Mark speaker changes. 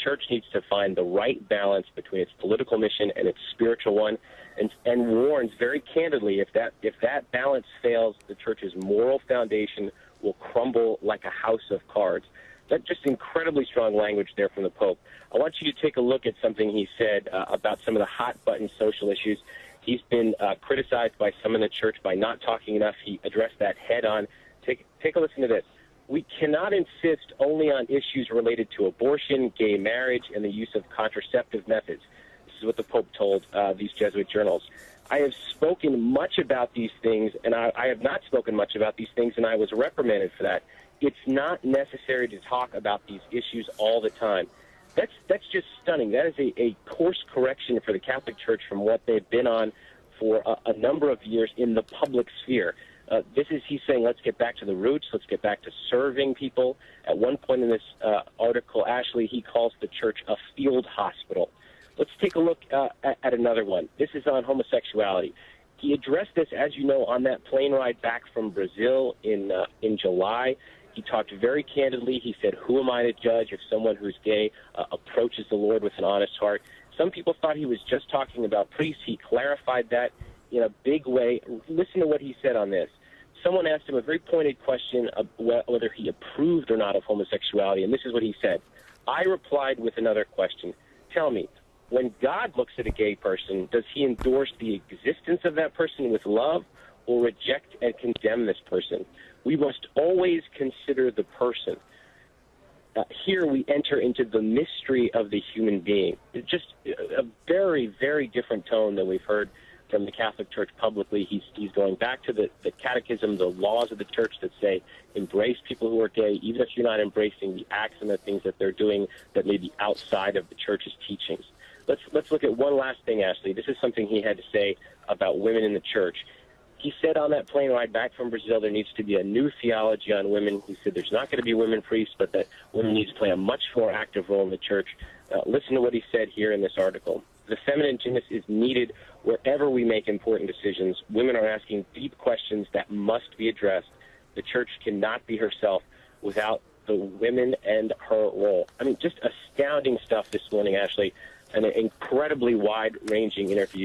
Speaker 1: church needs to find the right balance between its political mission and its spiritual one, and warns very candidly if that balance fails, the church's moral foundation will crumble like a house of cards. That's just incredibly strong language there from the Pope. I want you to take a look at something he said about some of the hot-button social issues. He's been criticized by some in the church by not talking enough. He addressed that head-on. Take a listen to this. We cannot insist only on issues related to abortion, gay marriage, and the use of contraceptive methods. This is what the Pope told these Jesuit journals. I have spoken much about these things, and I have not spoken much about these things, and I was reprimanded for that. It's not necessary to talk about these issues all the time. That's just stunning. That is a course correction for the Catholic Church from what they've been on for a number of years in the public sphere. He's saying, let's get back to the roots, let's get back to serving people. At one point in this article, Ashley, he calls the church a field hospital. Let's take a look at another one. This is on homosexuality. He addressed this, as you know, on that plane ride back from Brazil in July. He talked very candidly. He said, who am I to judge if someone who's gay approaches the Lord with an honest heart? Some people thought he was just talking about priests. He clarified that in a big way. Listen to what he said on this. Someone asked him a very pointed question of whether he approved or not of homosexuality, and this is what he said. I replied with another question. Tell me, when God looks at a gay person, does he endorse the existence of that person with love or reject and condemn this person? We must always consider the person. Here we enter into the mystery of the human being. It's just a very, very different tone than we've heard from the Catholic Church publicly. He's going back to the catechism, the laws of the church that say embrace people who are gay, even if you're not embracing the acts and the things that they're doing that may be outside of the church's teachings. Let's look at one last thing, Ashley. This is something he had to say about women in the church. He said on that plane ride back from Brazil there needs to be a new theology on women. He said there's not going to be women priests, but that women need to play a much more active role in the church. Listen to what he said here in this article. The feminine genius is needed wherever we make important decisions. Women are asking deep questions that must be addressed. The church cannot be herself without the women and her role. I mean, just astounding stuff this morning, Ashley. An incredibly wide-ranging interview.